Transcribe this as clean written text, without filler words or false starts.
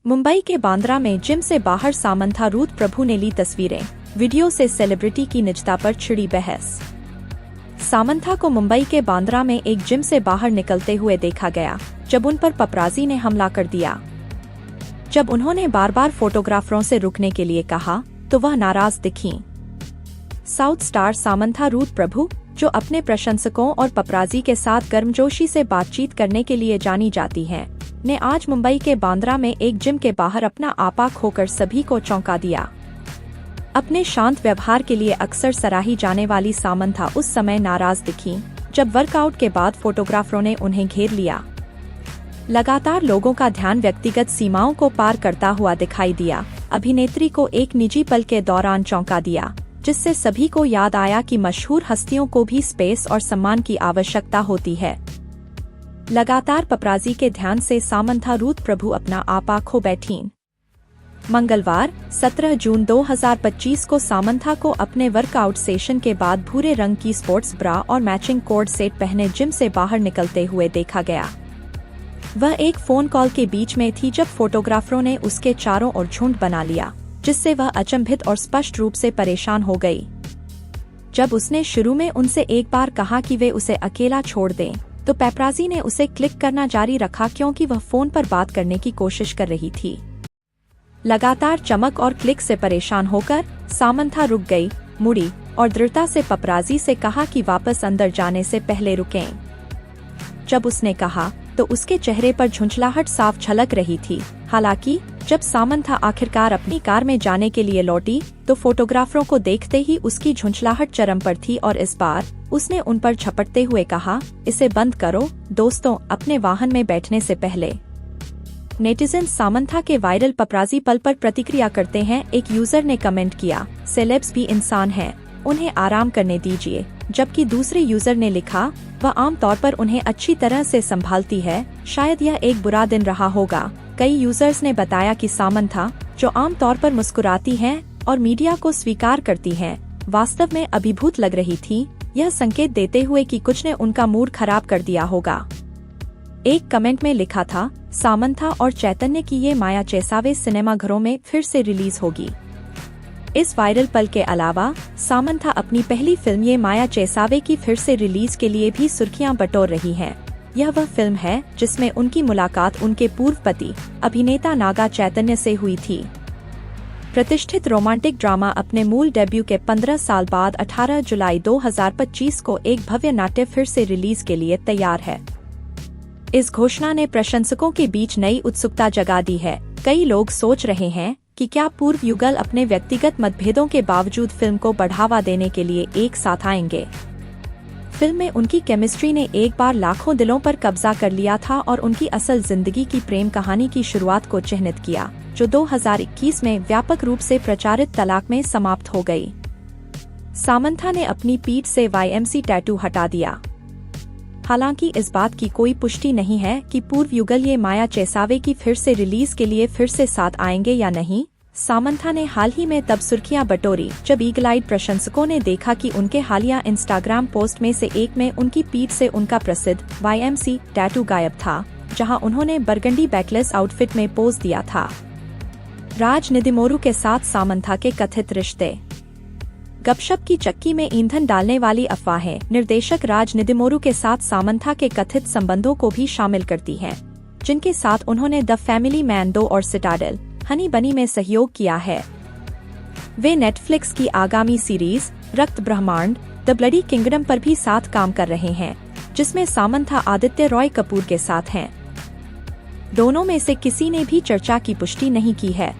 मुंबई के बांद्रा में जिम से बाहर सामंथा रूथ प्रभु ने ली तस्वीरें। वीडियो से सेलिब्रिटी की निजता पर छिड़ी बहस। सामंथा को मुंबई के बांद्रा में एक जिम से बाहर निकलते हुए देखा गया, जब उन पर पपराजी ने हमला कर दिया। जब उन्होंने बार बार फोटोग्राफरों से रुकने के लिए कहा, तो वह नाराज दिखीं। साउथ स्टार सामंथा रूथ प्रभु, जो अपने प्रशंसकों और पपराजी के साथ गर्मजोशी से बातचीत करने के लिए जानी जाती हैं, ने आज मुंबई के बांद्रा में एक जिम के बाहर अपना आपा खोकर सभी को चौंका दिया। अपने शांत व्यवहार के लिए अक्सर सराही जाने वाली सामंथा उस समय नाराज दिखीं, जब वर्कआउट के बाद फोटोग्राफरों ने उन्हें घेर लिया। लगातार लोगों का ध्यान व्यक्तिगत सीमाओं को पार करता हुआ दिखाई दिया। अभिनेत्री को एक निजी पल के दौरान चौंका दिया, जिससे सभी को याद आया कि मशहूर हस्तियों को भी स्पेस और सम्मान की आवश्यकता होती है। लगातार पपराजी के ध्यान से सामंथा रूथ प्रभु अपना आपा खो बैठीं। मंगलवार 17 जून 2025 को सामंथा को अपने वर्कआउट सेशन के बाद भूरे रंग की स्पोर्ट्स ब्रा और मैचिंग कोड सेट पहने जिम से बाहर निकलते हुए देखा गया। वह एक फोन कॉल के बीच में थी जब फोटोग्राफरों ने उसके चारों ओर झुंड बना लिया, जिससे वह अचंभित और स्पष्ट रूप से परेशान हो गई। जब उसने शुरू में उनसे एक बार कहा कि वे उसे अकेला छोड़ दें, तो पेपराजी ने उसे क्लिक करना जारी रखा क्योंकि वह फोन पर बात करने की कोशिश कर रही थी। लगातार चमक और क्लिक से परेशान होकर सामंथा रुक गई, मुड़ी और दृढ़ता से पपराजी से कहा कि वापस अंदर जाने से पहले रुकें। जब उसने कहा, तो उसके चेहरे पर झुंझलाहट साफ झलक रही थी। हालांकि जब सामंथा आखिरकार अपनी कार में जाने के लिए लौटी, तो फोटोग्राफरों को देखते ही उसकी झुंझलाहट चरम पर थी और इस बार उसने उन पर झपटते हुए कहा, इसे बंद करो दोस्तों, अपने वाहन में बैठने से पहले। नेटिजन्स सामंथा के वायरल पपराजी पल पर प्रतिक्रिया करते हैं। एक यूजर ने कमेंट किया, सेलेब्स भी इंसान हैं, उन्हें आराम करने दीजिए। जबकि दूसरे यूजर ने लिखा, वह आम तौर पर उन्हें अच्छी तरह से संभालती है, शायद यह एक बुरा दिन रहा होगा। कई यूजर्स ने बताया कि सामंथा, जो आम तौर पर मुस्कुराती हैं और मीडिया को स्वीकार करती हैं, वास्तव में अभिभूत लग रही थी, यह संकेत देते हुए कि कुछ ने उनका मूड खराब कर दिया होगा। एक कमेंट में लिखा था, सामंथा और चैतन्य की ये माया चेसावे सिनेमाघरों में फिर से रिलीज होगी। इस वायरल पल के अलावा सामंथा अपनी पहली फिल्म ये माया चेसावे की फिर से रिलीज के लिए भी सुर्खियां बटोर रही हैं। यह वह फिल्म है जिसमें उनकी मुलाकात उनके पूर्व पति अभिनेता नागा चैतन्य से हुई थी। प्रतिष्ठित रोमांटिक ड्रामा अपने मूल डेब्यू के 15 साल बाद 18 जुलाई 2025 को एक भव्य नाट्य फिर से रिलीज के लिए तैयार है। इस घोषणा ने प्रशंसकों के बीच नई उत्सुकता जगा दी है। कई लोग सोच रहे हैं कि क्या पूर्व युगल अपने व्यक्तिगत मतभेदों के बावजूद फिल्म को बढ़ावा देने के लिए एक साथ आएंगे। फिल्म में उनकी केमिस्ट्री ने एक बार लाखों दिलों पर कब्जा कर लिया था और उनकी असल जिंदगी की प्रेम कहानी की शुरुआत को चिह्नित किया, जो 2021 में व्यापक रूप से प्रचारित तलाक में समाप्त हो गई। सामंथा ने अपनी पीठ से YMC टैटू हटा दिया। हालांकि इस बात की कोई पुष्टि नहीं है कि पूर्व युगल ये माया चेसावे की फिर से रिलीज के लिए फिर से साथ आएंगे या नहीं। सामंथा ने हाल ही में तब सुर्खियां बटोरी जब ईगल आइड प्रशंसकों ने देखा कि उनके हालिया इंस्टाग्राम पोस्ट में से एक में उनकी पीठ से उनका प्रसिद्ध YMC टैटू गायब था, जहां उन्होंने बरगंडी बैकलेस आउटफिट में पोज दिया था। राज निदिमोरू के साथ सामंथा के कथित रिश्ते। गपशप की चक्की में ईंधन डालने वाली अफवाहें निर्देशक राज निदिमोरू के साथ सामंथा के कथित संबंधों को भी शामिल करती हैं, जिनके साथ उन्होंने द फैमिली मैन 2 और सिटाडेल हनी बनी में सहयोग किया है। वे नेटफ्लिक्स की आगामी सीरीज रक्त ब्रह्मांड द ब्लडी किंगडम पर भी साथ काम कर रहे हैं, जिसमें सामंथा आदित्य रॉय कपूर के साथ हैं। दोनों में से किसी ने भी चर्चा की पुष्टि नहीं की है।